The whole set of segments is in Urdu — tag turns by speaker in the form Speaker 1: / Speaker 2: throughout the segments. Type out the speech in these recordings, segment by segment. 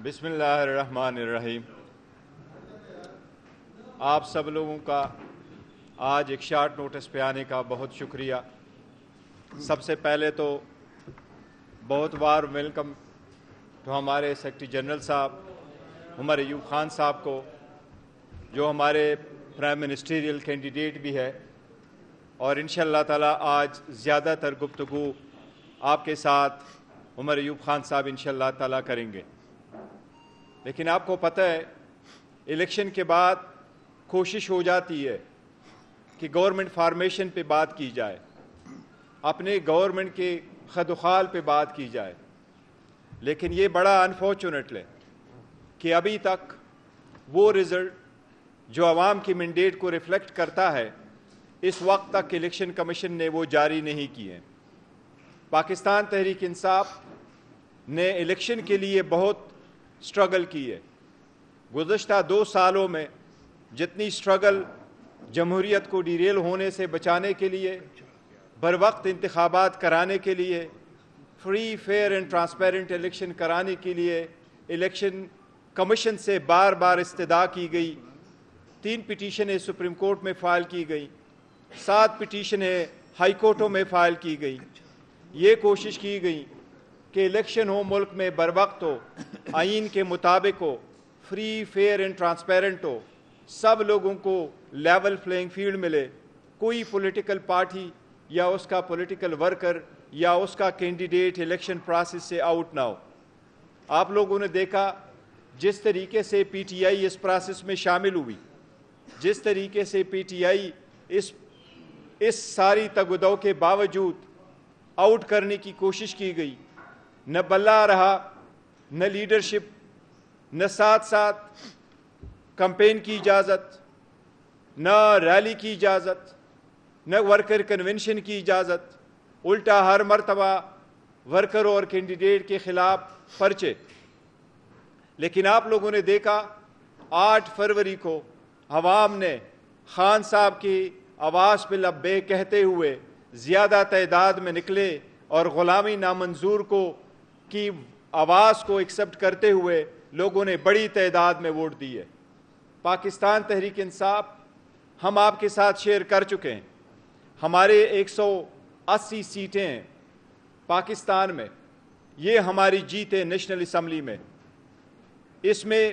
Speaker 1: بسم اللہ الرحمن الرحیم۔ آپ سب لوگوں کا آج ایک شارٹ نوٹس پہ آنے کا بہت شکریہ۔ سب سے پہلے تو بہت وارم ویلکم تو ہمارے سیکرٹری جنرل صاحب عمر ایوب خان صاحب کو، جو ہمارے پرائم منسٹریل کینڈیڈیٹ بھی ہے، اور انشاءاللہ تعالی آج زیادہ تر گفتگو آپ کے ساتھ عمر ایوب خان صاحب انشاءاللہ تعالی کریں گے۔ لیکن آپ کو پتہ ہے الیکشن کے بعد کوشش ہو جاتی ہے کہ گورنمنٹ فارمیشن پہ بات کی جائے، اپنے گورنمنٹ کے خد و خال پہ بات کی جائے، لیکن یہ بڑا انفارچونیٹ ہے کہ ابھی تک وہ رزلٹ جو عوام کی مینڈیٹ کو ریفلیکٹ کرتا ہے اس وقت تک الیکشن کمیشن نے وہ جاری نہیں کیے۔ پاکستان تحریک انصاف نے الیکشن کے لیے بہت سٹرگل کی ہے۔ گزشتہ 2 سالوں میں جتنی سٹرگل جمہوریت کو ڈیریل ہونے سے بچانے کے لیے، بروقت انتخابات کرانے کے لیے، free fair and transparent election کرانے کے لیے الیکشن کمیشن سے بار بار استدعا کی گئی۔ 3 پٹیشنیں سپریم کورٹ میں فائل کی گئی، 7 پٹیشنیں ہائی کورٹوں میں فائل کی گئی۔ یہ کوشش کی گئی کہ الیکشن ہو، ملک میں بروقت ہو، آئین کے مطابق ہو، فری فیئر اینڈ ٹرانسپیرنٹ ہو، سب لوگوں کو لیول پلینگ فیلڈ ملے، کوئی پولیٹیکل پارٹی یا اس کا پولیٹیکل ورکر یا اس کا کینڈیڈیٹ الیکشن پروسیس سے آؤٹ نہ ہو۔ آپ لوگوں نے دیکھا جس طریقے سے P T I us process میں شامل ہوئی، جس طریقے سے پی ٹی آئی اس ساری تگ و دو کے باوجود آؤٹ کرنے کی کوشش کی گئی۔ نہ بلہ رہا، نہ لیڈرشپ، نہ ساتھ ساتھ کمپین کی اجازت، نہ ریلی کی اجازت، نہ ورکر کنونشن کی اجازت، الٹا ہر مرتبہ ورکر اور کینڈیڈیٹ کے خلاف پرچے۔ لیکن آپ لوگوں نے دیکھا 8 فروری کو عوام نے خان صاحب کی آواز پہ لبیک کہتے ہوئے زیادہ تعداد میں نکلے اور غلامی نامنظور کی آواز کو ایکسپٹ کرتے ہوئے لوگوں نے بڑی تعداد میں ووٹ دی ہے۔ پاکستان تحریک انصاف ہم آپ کے ساتھ شیئر کر چکے ہیں، ہمارے 180 سیٹیں ہیں پاکستان میں، یہ ہماری جیت ہے نیشنل اسمبلی میں۔ اس میں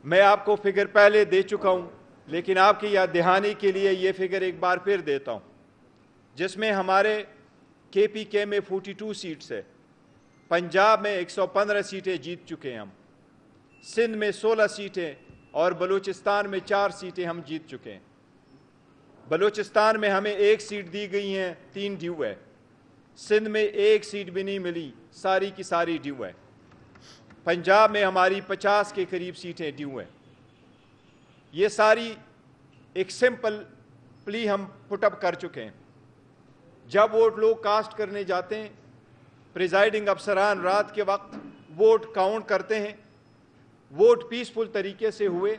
Speaker 1: میں آپ کو فگر پہلے دے چکا ہوں، لیکن آپ کی یاد دہانی کے لیے یہ فگر ایک بار پھر دیتا ہوں، جس میں ہمارے کے پی کے میں 42 سیٹس ہے، پنجاب میں 115 سیٹیں جیت چکے ہیں ہم، سندھ میں 16 سیٹیں اور بلوچستان میں 4 سیٹیں ہم جیت چکے ہیں۔ بلوچستان میں ہمیں 1 سیٹ دی گئی ہیں، 3 ڈیو ہے۔ سندھ میں 1 سیٹ بھی نہیں ملی، ساری کی ساری ڈیو ہے۔ پنجاب میں ہماری 50 کے قریب سیٹیں ڈیو ہیں۔ یہ ساری ایک سمپل پلی ہم پٹ اپ کر چکے ہیں۔ جب ووٹ لوگ کاسٹ کرنے جاتے ہیں، پریزائڈنگ افسران رات کے وقت ووٹ کاؤنٹ کرتے ہیں، ووٹ پیسفل طریقے سے ہوئے،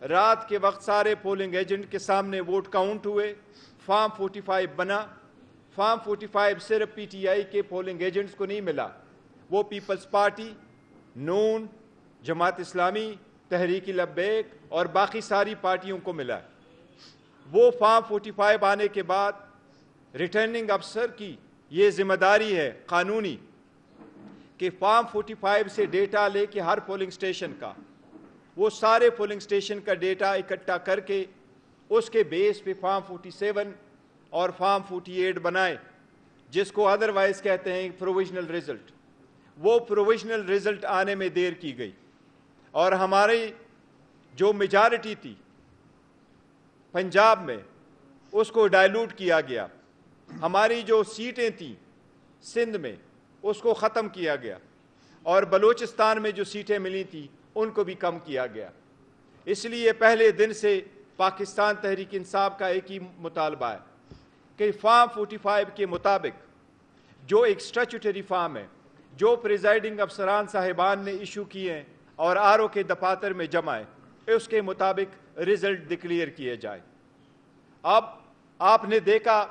Speaker 1: رات کے وقت سارے پولنگ ایجنٹ کے سامنے ووٹ کاؤنٹ ہوئے، فارم 45 بنا۔ فارم 45 صرف پی ٹی آئی کے پولنگ ایجنٹس کو نہیں ملا، وہ پیپلز پارٹی، نون، جماعت اسلامی، تحریک لبیک اور باقی ساری پارٹیوں کو ملا۔ وہ فارم 45 آنے کے بعد ریٹرننگ افسر کی یہ ذمہ داری ہے قانونی کہ فارم 45 سے ڈیٹا لے کے ہر پولنگ سٹیشن کا، وہ سارے پولنگ سٹیشن کا ڈیٹا اکٹھا کر کے اس کے بیس پہ فارم 47 اور فارم 48 بنائے، جس کو ادروائز کہتے ہیں پروویژنل رزلٹ۔ وہ پروویژنل رزلٹ آنے میں دیر کی گئی اور ہماری جو میجارٹی تھی پنجاب میں اس کو ڈائلوٹ کیا گیا، ہماری جو سیٹیں تھیں سندھ میں اس کو ختم کیا گیا، اور بلوچستان میں جو سیٹیں ملی تھیں ان کو بھی کم کیا گیا۔ اس لیے پہلے دن سے پاکستان تحریک انصاف کا ایک ہی مطالبہ ہے کہ فارم 45 کے مطابق جو ایک اسٹیچوٹری فارم ہے، جو پریزائڈنگ افسران صاحبان نے ایشو کیے ہیں اور آر او کے دفاتر میں جمع ہے، اس کے مطابق رزلٹ ڈکلیئر کیے جائے۔ اب آپ نے دیکھا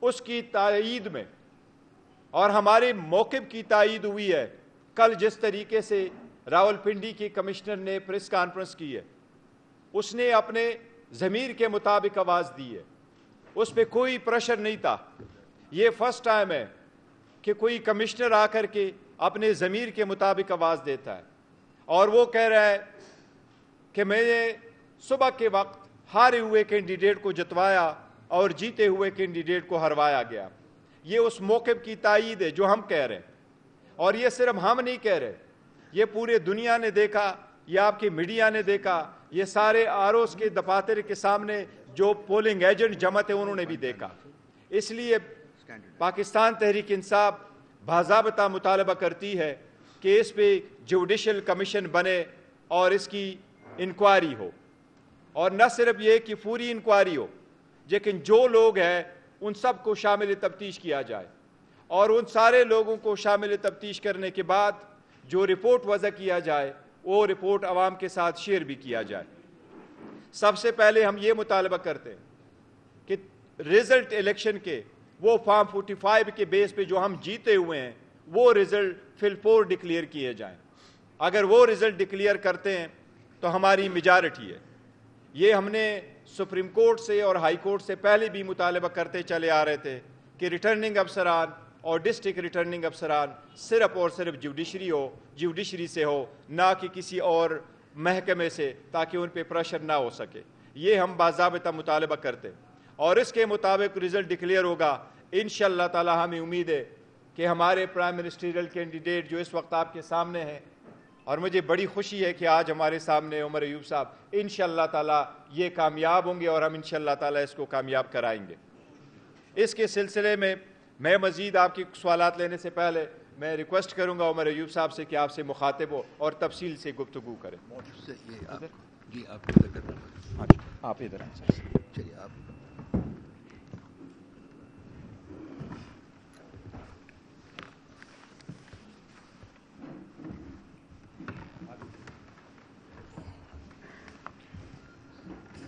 Speaker 1: اس کی تائید میں اور ہمارے موقف کی تائید ہوئی ہے۔ کل جس طریقے سے راولپنڈی کے کمشنر نے پریس کانفرنس کی ہے، اس نے اپنے ضمیر کے مطابق آواز دی ہے، اس پہ کوئی پریشر نہیں تھا. یہ فرسٹ ٹائم ہے کہ کوئی کمشنر آ کر کے اپنے ضمیر کے مطابق آواز دیتا ہے، اور وہ کہہ رہا ہے کہ میں نے صبح کے وقت ہارے ہوئے کینڈیڈیٹ کو جتوایا اور جیتے ہوئے کینڈیڈیٹ کو ہروایا گیا. یہ اس موقف کی تائید ہے جو ہم کہہ رہے ہیں، اور یہ صرف ہم نہیں کہہ رہے، یہ پورے دنیا نے دیکھا، یہ آپ کی میڈیا نے دیکھا، یہ سارے آروز کے دفاتر کے سامنے جو پولنگ ایجنٹ جمع تھے انہوں نے بھی دیکھا. اس لیے پاکستان تحریک انصاف باضابطہ مطالبہ کرتی ہے کہ اس پہ جوڈیشل کمیشن بنے اور اس کی انکوائری ہو، اور نہ صرف یہ کہ پوری انکوائری ہو، لیکن جو لوگ ہیں ان سب کو شامل تفتیش کیا جائے، اور ان سارے لوگوں کو شامل تفتیش کرنے کے بعد جو رپورٹ وضع کیا جائے وہ رپورٹ عوام کے ساتھ شیئر بھی کیا جائے. سب سے پہلے ہم یہ مطالبہ کرتے ہیں کہ رزلٹ الیکشن کے وہ فارم 45 کے بیس پہ جو ہم جیتے ہوئے ہیں وہ رزلٹ فل 4 ڈکلیئر کیے جائیں. اگر وہ رزلٹ ڈکلیئر کرتے ہیں تو ہماری میجارٹی ہے. یہ ہم نے سپریم کورٹ سے اور ہائی کورٹ سے پہلے بھی مطالبہ کرتے چلے آ رہے تھے کہ ریٹرننگ افسران اور ڈسٹرکٹ ریٹرننگ افسران صرف اور صرف جوڈیشری سے ہو، نہ کہ کسی اور محکمے سے، تاکہ ان پہ پریشر نہ ہو سکے. یہ ہم باضابطہ مطالبہ کرتے، اور اس کے مطابق رزلٹ ڈکلیئر ہوگا. انشاءاللہ تعالی ہمیں امید ہے کہ ہمارے پرائم منسٹریل کینڈیڈیٹ جو اس وقت آپ کے سامنے ہیں، اور مجھے بڑی خوشی ہے کہ آج ہمارے سامنے عمر ایوب صاحب، انشاءاللہ تعالی یہ کامیاب ہوں گے، اور ہم انشاءاللہ تعالی اس کو کامیاب کرائیں گے. اس کے سلسلے میں مزید آپ کی سوالات لینے سے پہلے میں ریکویسٹ کروں گا عمر ایوب صاحب سے کہ آپ سے مخاطب ہو اور تفصیل سے گفتگو کریں. آپ ادھر آئیں.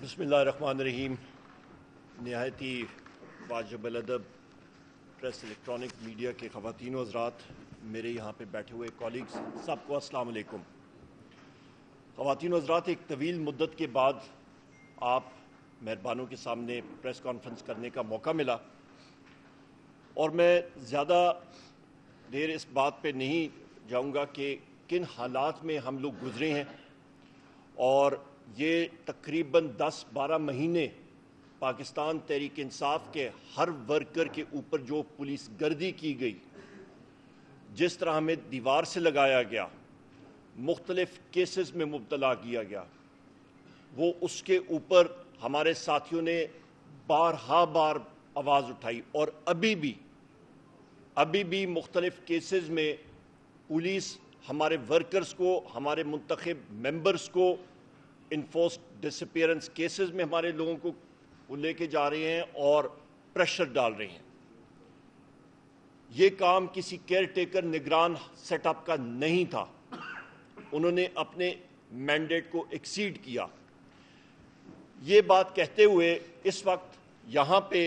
Speaker 2: بسم اللہ الرحمن الرحیم. نہایت ہی واجب الادب پریس الیکٹرانک میڈیا کے خواتین و حضرات، میرے یہاں پہ بیٹھے ہوئے کولیگز، سب کو السلام علیکم. خواتین و حضرات، ایک طویل مدت کے بعد آپ مہربانوں کے سامنے پریس کانفرنس کرنے کا موقع ملا، اور میں زیادہ دیر اس بات پہ نہیں جاؤں گا کہ کن حالات میں ہم لوگ گزرے ہیں، اور یہ تقریباً 10-12 مہینے پاکستان تحریک انصاف کے ہر ورکر کے اوپر جو پولیس گردی کی گئی، جس طرح ہمیں دیوار سے لگایا گیا، مختلف کیسز میں مبتلا کیا گیا، وہ اس کے اوپر ہمارے ساتھیوں نے بار آواز اٹھائی، اور ابھی بھی مختلف کیسز میں پولیس ہمارے ورکرز کو، ہمارے منتخب ممبرز کو انفورسڈ ڈسپیئرنس کیسز میں ہمارے لوگوں کو لے کے جا رہے ہیں اور پریشر ڈال رہے ہیں. یہ کام کسی کیئر ٹیکر نگران سیٹ اپ کا نہیں تھا، انہوں نے اپنے مینڈیٹ کو ایکسیڈ کیا. یہ بات کہتے ہوئے اس وقت یہاں پہ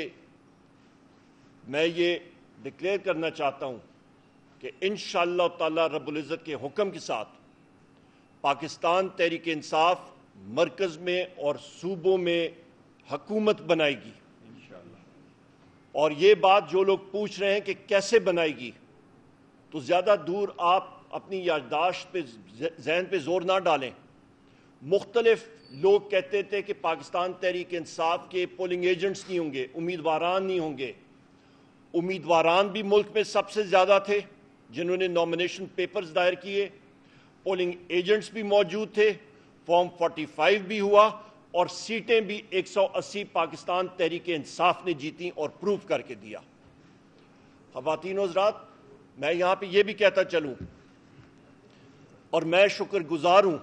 Speaker 2: میں یہ ڈکلیئر کرنا چاہتا ہوں کہ انشاءاللہ تعالی رب العزت کے حکم کے ساتھ پاکستان تحریک انصاف مرکز میں اور صوبوں میں حکومت بنائے گی. اور یہ بات جو لوگ پوچھ رہے ہیں کہ کیسے بنائے گی، تو زیادہ دور آپ اپنی یادداشت پہ ذہن پہ زور نہ ڈالیں. مختلف لوگ کہتے تھے کہ پاکستان تحریک انصاف کے پولنگ ایجنٹس نہیں ہوں گے، امیدواران نہیں ہوں گے. امیدواران بھی ملک میں سب سے زیادہ تھے جنہوں نے نامینیشن پیپرز دائر کیے، پولنگ ایجنٹس بھی موجود تھے، فارم 45 بھی ہوا، اور سیٹیں بھی 180 پاکستان تحریک انصاف نے جیتی اور پروف کر کے دیا. خواتین و حضرات، میں یہاں پہ یہ بھی کہتا چلوں، اور میں شکر گزار ہوں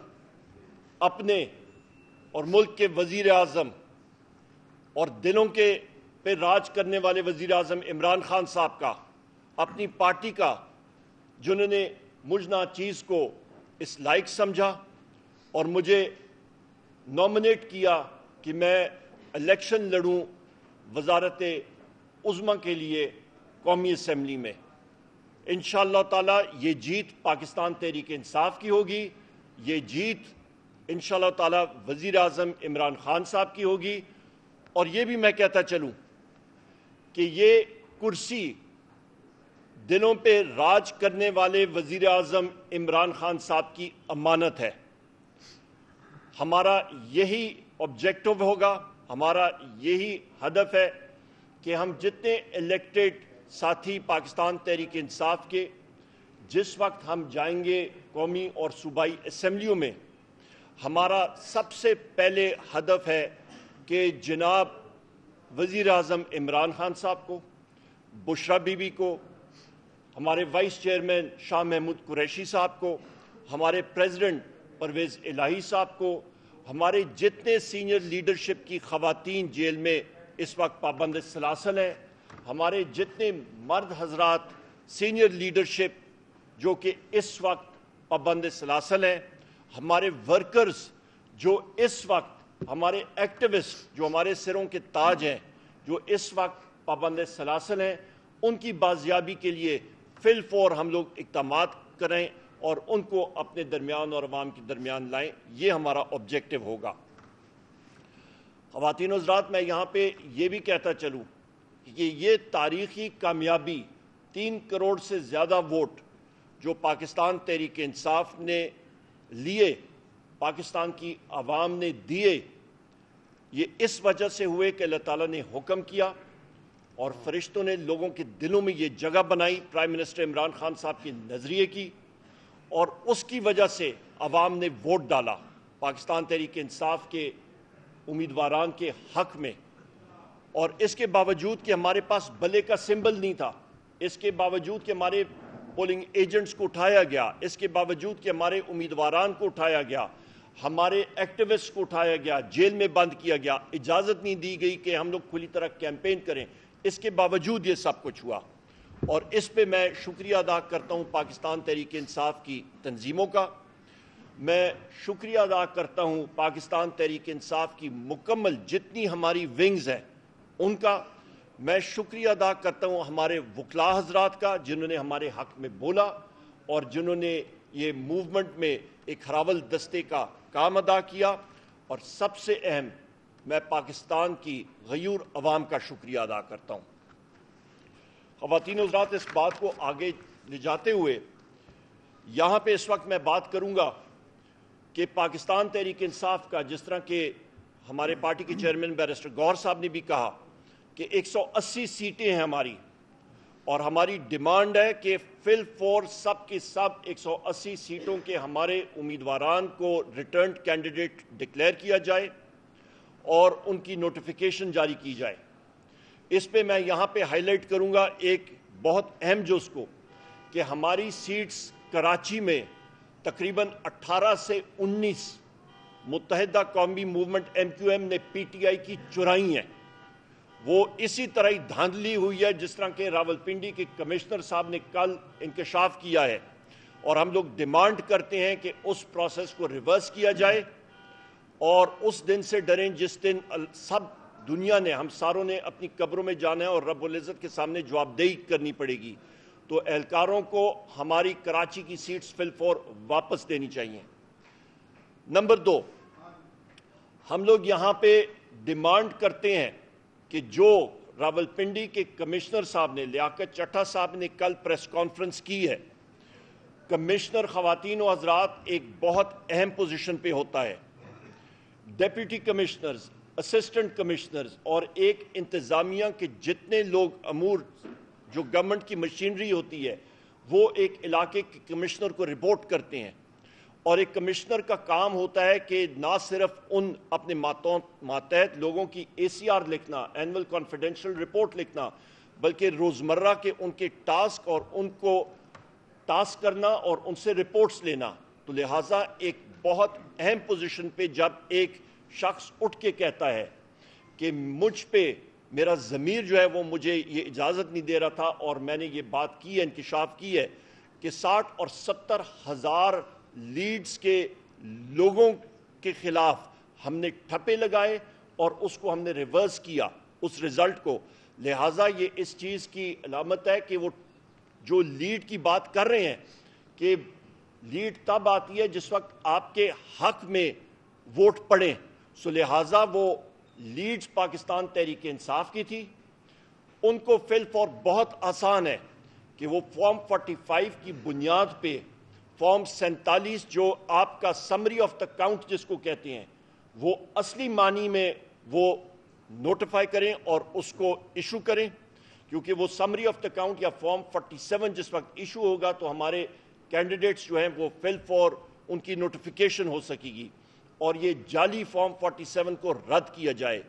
Speaker 2: اپنے اور ملک کے وزیر اعظم اور دلوں کے پہ راج کرنے والے وزیر اعظم عمران خان صاحب کا، اپنی پارٹی کا، جنہوں نے مجھنا چیز کو اس لائق سمجھا اور مجھے نومینیٹ کیا کہ میں الیکشن لڑوں وزارت عظمیٰ کے لیے قومی اسمبلی میں. انشاءاللہ تعالی یہ جیت پاکستان تحریک انصاف کی ہوگی. یہ جیت انشاءاللہ تعالی وزیر اعظم عمران خان صاحب کی ہوگی. اور یہ بھی میں کہتا چلوں کہ یہ کرسی دلوں پہ راج کرنے والے وزیر اعظم عمران خان صاحب کی امانت ہے. ہمارا یہی آبجیکٹو ہوگا, ہمارا یہی ہدف ہے کہ ہم جتنے الیکٹڈ ساتھی پاکستان تحریک انصاف کے جس وقت ہم جائیں گے قومی اور صوبائی اسمبلیوں میں, ہمارا سب سے پہلے ہدف ہے کہ جناب وزیر اعظم عمران خان صاحب کو, بشرا بی بی کو, ہمارے وائس چیئرمین شاہ محمود قریشی صاحب کو, ہمارے پریزیڈنٹ پرویز الہی صاحب کو, ہمارے جتنے سینئر لیڈرشپ کی خواتین جیل میں اس وقت پابند سلاسل ہیں, ہمارے جتنے مرد حضرات سینئر لیڈرشپ جو کہ اس وقت پابند سلاسل ہیں, ہمارے ورکرز جو اس وقت, ہمارے ایکٹیوسٹ جو ہمارے سروں کے تاج ہیں جو اس وقت پابند سلاسل ہیں, ان کی بازیابی کے لیے فی الفور ہم لوگ اقدامات کریں اور ان کو اپنے درمیان اور عوام کے درمیان لائیں. یہ ہمارا آبجیکٹو ہوگا. خواتین و حضرات, میں یہاں پہ یہ بھی کہتا چلوں کہ یہ تاریخی کامیابی 3 کروڑ سے زیادہ ووٹ جو پاکستان تحریک انصاف نے لیے, پاکستان کی عوام نے دیے, یہ اس وجہ سے ہوئے کہ اللہ تعالیٰ نے حکم کیا اور فرشتوں نے لوگوں کے دلوں میں یہ جگہ بنائی پرائم منسٹر عمران خان صاحب کے نظریے کی, اور اس کی وجہ سے عوام نے ووٹ ڈالا پاکستان تحریک انصاف کے امیدواران کے حق میں. اور اس کے باوجود کہ ہمارے پاس بلے کا سمبل نہیں تھا, اس کے باوجود کہ ہمارے پولنگ ایجنٹس کو اٹھایا گیا, اس کے باوجود کہ ہمارے امیدواران کو اٹھایا گیا, ہمارے ایکٹیوسٹ کو اٹھایا گیا, جیل میں بند کیا گیا, اجازت نہیں دی گئی کہ ہم لوگ کھلی طرح کیمپین کریں, اس کے باوجود یہ سب کچھ ہوا. اور اس پہ میں شکریہ ادا کرتا ہوں پاکستان تحریک انصاف کی تنظیموں کا, میں شکریہ ادا کرتا ہوں پاکستان تحریک انصاف کی مکمل جتنی ہماری ونگز ہیں ان کا, میں شکریہ ادا کرتا ہوں ہمارے وکلاء حضرات کا جنہوں نے ہمارے حق میں بولا اور جنہوں نے یہ موومنٹ میں ایک ہراول دستے کا کام ادا کیا. اور سب سے اہم میں پاکستان کی غیور عوام کا شکریہ ادا کرتا ہوں. خواتین و حضرات, اس بات کو آگے لے جاتے ہوئے یہاں پہ اس وقت میں بات کروں گا کہ پاکستان تحریک انصاف کا, جس طرح کہ ہمارے پارٹی کے چیئرمین بیرسٹر گوہر صاحب نے بھی کہا کہ 180 سیٹیں ہیں ہماری, اور ہماری ڈیمانڈ ہے کہ فی الفور سب کے سب 180 سیٹوں کے ہمارے امیدواران کو ریٹرنڈ کینڈیڈیٹ ڈکلیئر کیا جائے اور ان کی نوٹیفیکیشن جاری کی جائے. اس پہ میں یہاں پہ ہائی لائٹ کروں گا ایک بہت اہم جز کو کہ ہماری سیٹس کراچی میں تقریباً 18 سے 19 متحدہ قومی موومنٹ MQM نے PTI کی چرائی ہیں. وہ اسی طرح ہی دھاندلی ہوئی ہے جس طرح کہ راولپنڈی کے کمشنر صاحب نے کل انکشاف کیا ہے, اور ہم لوگ ڈیمانڈ کرتے ہیں کہ اس پروسیس کو ریورس کیا جائے اور اس دن سے ڈریں جس دن سب دنیا نے, ہم ساروں نے اپنی قبروں میں جانا ہے اور رب العزت کے سامنے جواب دہی کرنی پڑے گی. تو اہلکاروں کو ہماری کراچی کی سیٹس فی الفور واپس دینی چاہیے. نمبر 2, ہم لوگ یہاں پہ ڈیمانڈ کرتے ہیں کہ جو راولپنڈی کے کمشنر صاحب نے, لیاقت چٹھا صاحب نے کل پریس کانفرنس کی ہے, کمشنر خواتین و حضرات ایک بہت اہم پوزیشن پہ ہوتا ہے. ڈیپٹی کمشنرز, اسسٹنٹ کمشنرز اور ایک انتظامیہ کے جتنے لوگ امور جو گورنمنٹ کی مشینری ہوتی ہے وہ ایک علاقے کے کمشنر کو رپورٹ کرتے ہیں, اور ایک کمشنر کا کام ہوتا ہے کہ نہ صرف ان اپنے ماتحت لوگوں کی ACR لکھنا, اینول کانفیڈینشیل رپورٹ لکھنا, بلکہ روزمرہ کے ان کے ٹاسک اور ان کو ٹاسک کرنا اور ان سے رپورٹس لینا. تو لہٰذا ایک بہت اہم پوزیشن پہ جب ایک شخص اٹھ کے کہتا ہے کہ مجھ پہ میرا ضمیر جو ہے وہ مجھے یہ اجازت نہیں دے رہا تھا, اور میں نے یہ بات کی ہے, انکشاف کی ہے کہ 60 اور 70 ہزار لیڈز کے لوگوں کے خلاف ہم نے ٹھپے لگائے اور اس کو ہم نے ریورس کیا اس رزلٹ کو. لہٰذا یہ اس چیز کی علامت ہے کہ وہ جو لیڈ کی بات کر رہے ہیں کہ لیڈ تب آتی ہے جس وقت آپ کے حق میں ووٹ پڑیں. سو لہٰذا وہ لیڈز پاکستان تحریک انصاف کی تھی. ان کو فی الفور بہت آسان ہے کہ وہ فارم 45 کی بنیاد پہ فارم 47 جو آپ کا سمری آف دا کاؤنٹ جس کو کہتے ہیں وہ اصلی معنی میں وہ نوٹیفائی کریں اور اس کو ایشو کریں, کیونکہ وہ سمری آف دا کاؤنٹ یا فارم 47 جس وقت ایشو ہوگا تو ہمارے کینڈیڈیٹس جو ہیں وہ فل فور ان کی نوٹیفیکیشن ہو سکے گی اور یہ جعلی فارم 47 کو رد کیا جائے.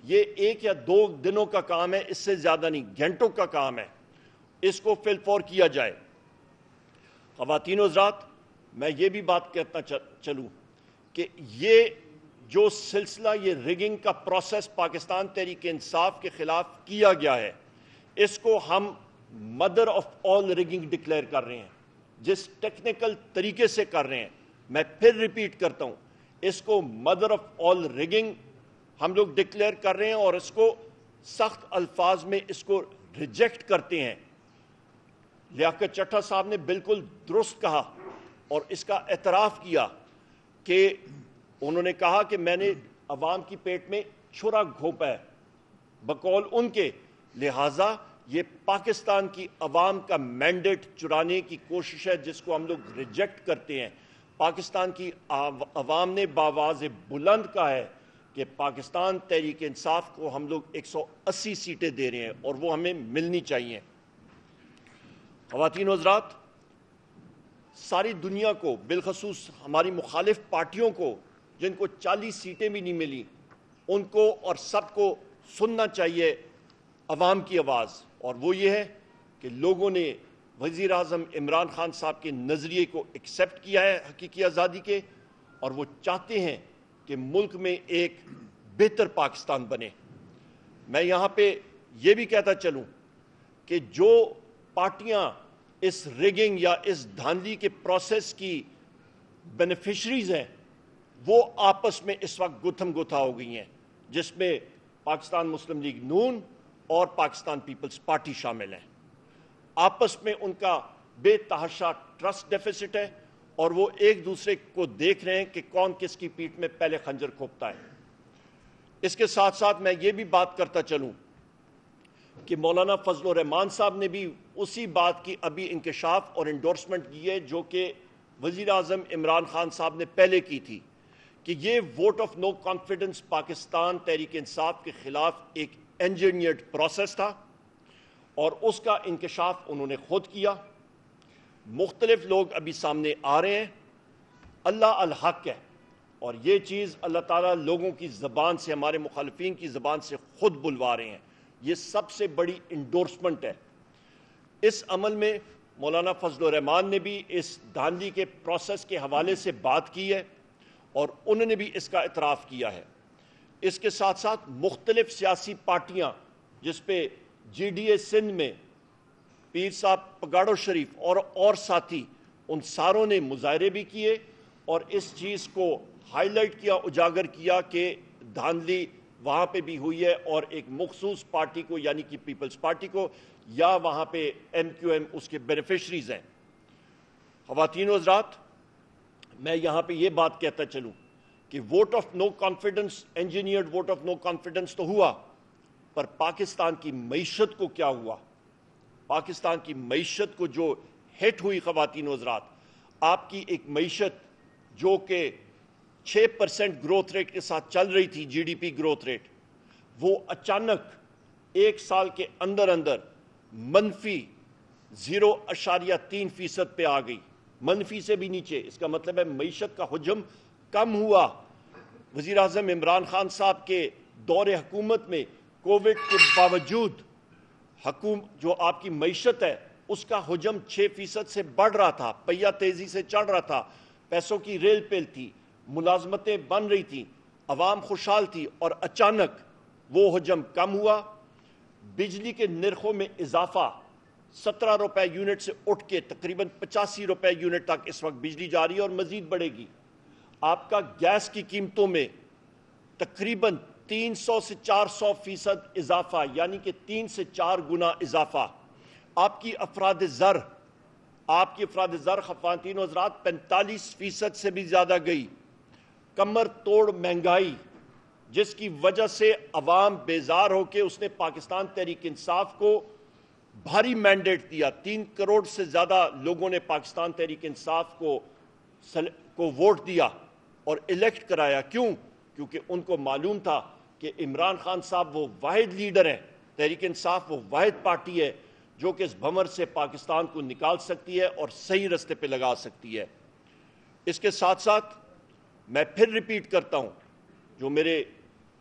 Speaker 2: یہ 1 یا 2 دنوں کا کام ہے, اس سے زیادہ نہیں, گھنٹوں کا کام ہے. اس کو فل فور کیا جائے. خواتین و حضرات, میں یہ بھی بات کہتا چلوں کہ یہ جو سلسلہ یہ ریگنگ کا پروسیس پاکستان تحریک انصاف کے خلاف کیا گیا ہے, اس کو ہم mother of all rigging declare کر رہے ہیں. جس ٹیکنیکل طریقے سے کر رہے ہیں, میں پھر ریپیٹ کرتا ہوں, اس کو مدر آف آل ریگنگ ہم لوگ ڈکلیئر کر رہے ہیں اور اس کو سخت الفاظ میں اس کو ریجیکٹ کرتے ہیں. لیاقت چٹھا صاحب نے بالکل درست کہا اور اس کا اعتراف کیا کہ انہوں نے کہا کہ میں نے عوام کی پیٹ میں چھرا گھونپا ہے بقول ان کے, لہٰذا یہ پاکستان کی عوام کا مینڈیٹ چرانے کی کوشش ہے جس کو ہم لوگ ریجیکٹ کرتے ہیں. پاکستان کی عوام نے بآواز بلند کہا ہے کہ پاکستان تحریک انصاف کو ہم لوگ 180 سیٹیں دے رہے ہیں اور وہ ہمیں ملنی چاہیے. خواتین و حضرات, ساری دنیا کو بالخصوص ہماری مخالف پارٹیوں کو جن کو 40 سیٹیں بھی نہیں ملی, ان کو اور سب کو سننا چاہیے عوام کی آواز, اور وہ یہ ہے کہ لوگوں نے وزیر اعظم عمران خان صاحب کے نظریے کو ایکسیپٹ کیا ہے حقیقی آزادی کے, اور وہ چاہتے ہیں کہ ملک میں ایک بہتر پاکستان بنے. میں یہاں پہ یہ بھی کہتا چلوں کہ جو پارٹیاں اس ریگنگ یا اس دھاندلی کے پروسیس کی بینیفیشریز ہیں وہ آپس میں اس وقت گتھم گتھا ہو گئی ہیں, جس میں پاکستان مسلم لیگ نون اور پاکستان پیپلز پارٹی شامل ہیں. آپس میں ان کا بے تحاشا ٹرسٹ ڈیفیسٹ ہے اور وہ ایک دوسرے کو دیکھ رہے ہیں کہ کون کس کی پیٹھ میں پہلے خنجر کھوپتا ہے. اس کے ساتھ ساتھ میں یہ بھی بات کرتا چلوں کہ مولانا فضل الرحمان صاحب نے بھی اسی بات کی ابھی انکشاف اور انڈورسمنٹ کی ہے جو کہ وزیر اعظم عمران خان صاحب نے پہلے کی تھی, کہ یہ vote of no confidence Pakistan Tehreek Insaf کے خلاف ایک انجینئرڈ پروسیس تھا اور اس کا انکشاف انہوں نے خود کیا. مختلف لوگ ابھی سامنے آ رہے ہیں, اللہ الحق ہے, اور یہ چیز اللہ تعالیٰ لوگوں کی زبان سے, ہمارے مخالفین کی زبان سے خود بلوا رہے ہیں. یہ سب سے بڑی انڈورسمنٹ ہے. اس عمل میں مولانا فضل الرحمان نے بھی اس دھاندلی کے پروسیس کے حوالے سے بات کی ہے اور انہوں نے بھی اس کا اعتراف کیا ہے. اس کے ساتھ ساتھ مختلف سیاسی پارٹیاں جس پہ جی ڈی اے سندھ میں پیر صاحب پگاڑو شریف اور ساتھی, ان ساروں نے مظاہرے بھی کیے اور اس چیز کو ہائی لائٹ کیا, اجاگر کیا کہ دھاندلی وہاں پہ بھی ہوئی ہے اور ایک مخصوص پارٹی کو یعنی کہ پیپلز پارٹی کو یا وہاں پہ ایم کیو ایم اس کے بینیفیشریز ہیں. خواتین و حضرات, میں یہاں پہ یہ بات کہتا چلوں کہ vote of no confidence, engineered vote of no confidence تو ہوا, پر پاکستان کی معیشت کو کیا ہوا؟ پاکستان کی معیشت کو جو ہٹ ہوئی خواتین و حضرات, آپ کی ایک معیشت جو کہ 6% گروتھ ریٹ کے ساتھ چل رہی تھی, G D P growth rate, وہ اچانک ایک سال کے اندر اندر منفی 0.3% پہ آ گئی, منفی سے بھی نیچے. اس کا مطلب ہے معیشت کا حجم کم ہوا. وزیر اعظم عمران خان صاحب کے دور حکومت میں کووڈ کے باوجود جو آپ کی معیشت ہے اس کا حجم 6% سے بڑھ رہا تھا, پہیہ تیزی سے چڑھ رہا تھا, پیسوں کی ریل پیل تھی, ملازمتیں بن رہی تھیں, عوام خوشحال تھی, اور اچانک وہ حجم کم ہوا. بجلی کے نرخوں میں اضافہ 17 روپے یونٹ سے اٹھ کے تقریباً 85 روپے یونٹ تک اس وقت بجلی جاری ہے اور مزید بڑھے گی. آپ کا گیس کی قیمتوں میں تقریباً 300 سے 400% اضافہ, یعنی کہ 3 سے 4 گنا اضافہ. آپ کی افراد زر آپ کی افراد زر خواتین و حضرات 45% سے بھی زیادہ گئی. کمر توڑ مہنگائی جس کی وجہ سے عوام بیزار ہو کے اس نے پاکستان تحریک انصاف کو بھاری مینڈیٹ دیا. 3 کروڑ سے زیادہ لوگوں نے پاکستان تحریک انصاف کو ووٹ دیا اور الیکٹ کرایا. کیوں؟ کیونکہ ان کو معلوم تھا کہ عمران خان صاحب وہ واحد لیڈر ہیں, تحریک انصاف وہ واحد پارٹی ہے جو کہ اس بھنور سے پاکستان کو نکال سکتی ہے اور صحیح رستے پہ لگا سکتی ہے. اس کے ساتھ ساتھ میں پھر ریپیٹ کرتا ہوں جو میرے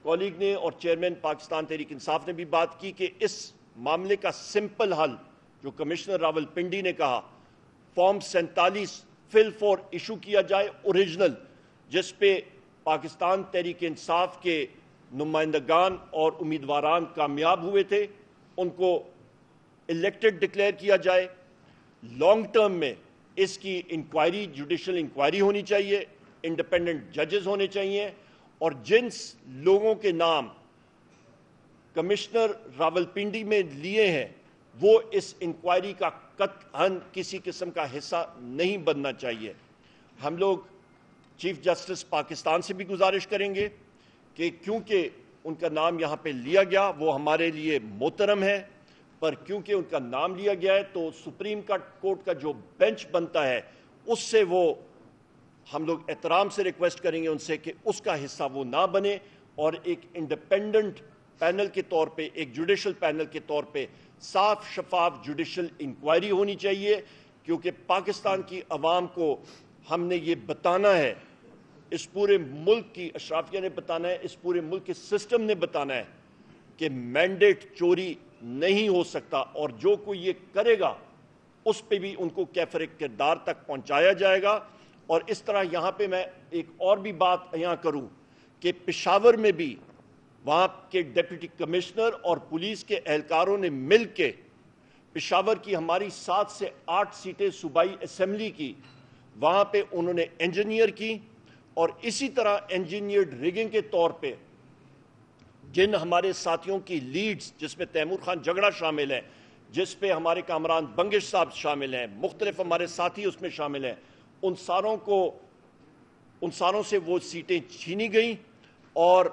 Speaker 2: کولیگ نے اور چیئرمین پاکستان تحریک انصاف نے بھی بات کی کہ اس معاملے کا سمپل حل جو کمشنر راول پنڈی نے کہا, فارم 47 فل 4 ایشو کیا جائے اوریجنل, جس پہ پاکستان تحریک انصاف کے نمائندگان اور امیدواران کامیاب ہوئے تھے, ان کو الیکٹڈ ڈکلیئر کیا جائے. لانگ ٹرم میں اس کی انکوائری, جوڈیشل انکوائری ہونی چاہیے, انڈیپینڈنٹ ججز ہونے چاہیے, اور جن لوگوں کے نام کمشنر راول پنڈی میں لیے ہیں وہ اس انکوائری کا قطعاً کسی قسم کا حصہ نہیں بننا چاہیے. ہم لوگ چیف جسٹس پاکستان سے بھی گزارش کریں گے کہ کیونکہ ان کا نام یہاں پہ لیا گیا وہ ہمارے لیے محترم ہے, پر کیونکہ ان کا نام لیا گیا ہے تو سپریم کورٹ کا جو بینچ بنتا ہے اس سے وہ ہم لوگ احترام سے ریکویسٹ کریں گے ان سے کہ اس کا حصہ وہ نہ بنے, اور ایک انڈیپینڈنٹ پینل کے طور پہ, ایک جوڈیشل پینل کے طور پہ صاف شفاف جوڈیشل انکوائری ہونی چاہیے. کیونکہ پاکستان کی عوام کو ہم نے یہ بتانا ہے, اس پورے ملک کی اشرافیہ نے بتانا ہے, اس پورے ملک کے سسٹم نے بتانا ہے کہ مینڈیٹ چوری نہیں ہو سکتا, اور جو کوئی یہ کرے گا اس پہ بھی ان کو کیفر کردار تک پہنچایا جائے گا. اور اس طرح یہاں پہ میں ایک اور بھی بات یہاں کروں کہ پشاور میں بھی وہاں کے ڈیپٹی کمشنر اور پولیس کے اہلکاروں نے مل کے پشاور کی ہماری 7 سے 8 سیٹیں صوبائی اسمبلی کی, وہاں پہ انہوں نے انجینئر کی, اور اسی طرح انجینئرڈ ریگنگ کے طور پہ جن ہمارے ساتھیوں کی لیڈز, جس میں تیمور خان جھگڑا شامل ہے, جس پہ ہمارے کامران بنگش صاحب شامل ہیں, مختلف ہمارے ساتھی اس میں شامل ہیں, ان ساروں سے وہ سیٹیں چھینی گئیں, اور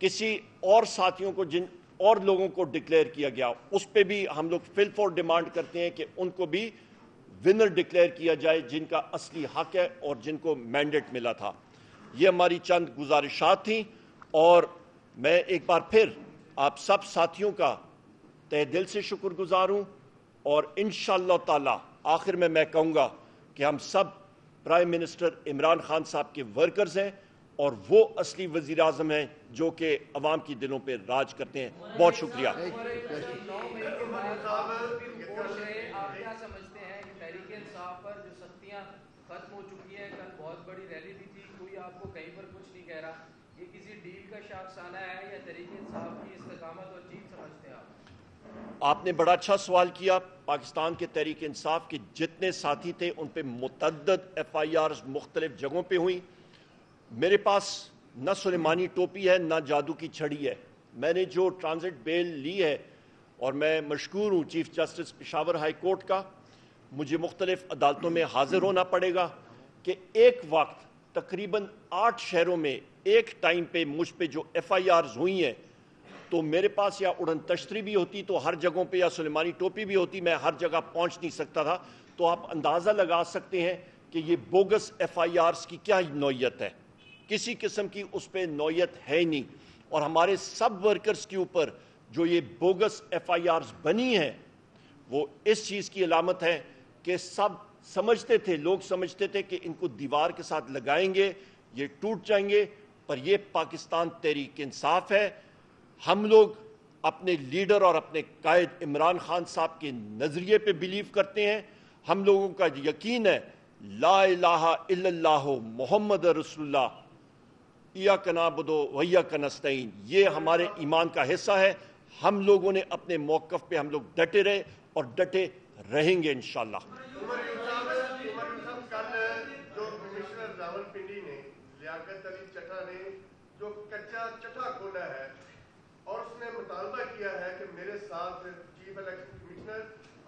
Speaker 2: کسی اور ساتھیوں کو, جن اور لوگوں کو ڈکلیئر کیا گیا, اس پہ بھی ہم لوگ فل فور ڈیمانڈ کرتے ہیں کہ ان کو بھی ونر ڈکلیئر کیا جائے جن کا اصلی حق ہے اور جن کو مینڈیٹ ملا تھا. یہ ہماری چند گزارشات تھیں, اور میں ایک بار پھر آپ سب ساتھیوں کا تہ دل سے شکر گزار ہوں, اور انشاءاللہ تعالی آخر میں کہوں گا کہ ہم سب پرائم منسٹر عمران خان صاحب کے ورکرز ہیں, اور وہ اصلی وزیر اعظم ہیں جو کہ عوام کی دلوں پہ راج کرتے ہیں. بہت شکریہ.
Speaker 3: آپ کیا سمجھتے ہیں کہ تحریک انصاف پر جو سختیاں ختم ہو چکی ہیں, کل بہت بڑی ریلی بھی تھی, کوئی آپ کو کہیں پر کچھ نہیں کہہ رہا, یہ کسی ڈیل کا شاخسانہ ہے یا تحریک انصاف کی استقامت اور جیت سمجھتے ہیں آپ؟
Speaker 2: آپ نے بڑا اچھا سوال کیا. پاکستان کے تحریک انصاف کے جتنے ساتھی تھے ان پہ متعدد FIRs مختلف جگہوں پہ ہوئیں. میرے پاس نہ سلیمانی ٹوپی ہے نہ جادو کی چھڑی ہے. میں نے جو ٹرانزٹ بیل لی ہے, اور میں مشکور ہوں chief justice Peshawar high court کا, مجھے مختلف عدالتوں میں حاضر ہونا پڑے گا کہ ایک وقت تقریباً 8 شہروں میں ایک ٹائم پہ مجھ پہ جو FIRs ہوئی ہیں, تو میرے پاس یا اڑن تشتری بھی ہوتی تو ہر جگہوں پہ, یا سلیمانی ٹوپی بھی ہوتی, میں ہر جگہ پہنچ نہیں سکتا تھا. تو آپ اندازہ لگا سکتے ہیں کہ یہ بوگس FIRs کی کیا نوعیت ہے. کسی قسم کی اس پہ نوعیت ہے نہیں, اور ہمارے سب ورکرز کے اوپر جو یہ بوگس FIRs بنی ہیں وہ اس چیز کی علامت ہے کہ سب سمجھتے تھے, لوگ سمجھتے تھے کہ ان کو دیوار کے ساتھ لگائیں گے یہ ٹوٹ جائیں گے, پر یہ پاکستان تحریک انصاف ہے. ہم لوگ اپنے لیڈر اور اپنے قائد عمران خان صاحب کے نظریے پہ بلیو کرتے ہیں. ہم لوگوں کا یقین ہے لا الہ الا اللہ محمد رسول اللہ, ایاک نعبد و ایاک نستعین, یہ ہمارے ایمان کا حصہ ہے. ہم لوگوں نے اپنے موقف پہ ہم لوگ ڈٹے رہے اور ڈٹے رہیں گے انشاءاللہ.
Speaker 4: کل جو کمشنر راول پنڈی نے, لیاقت علی چٹھا نے جو کچا چٹھا کھولا ہے, اور اس نے مطالبہ کیا ہے کہ میرے ساتھ چیف الیکشن کمشنر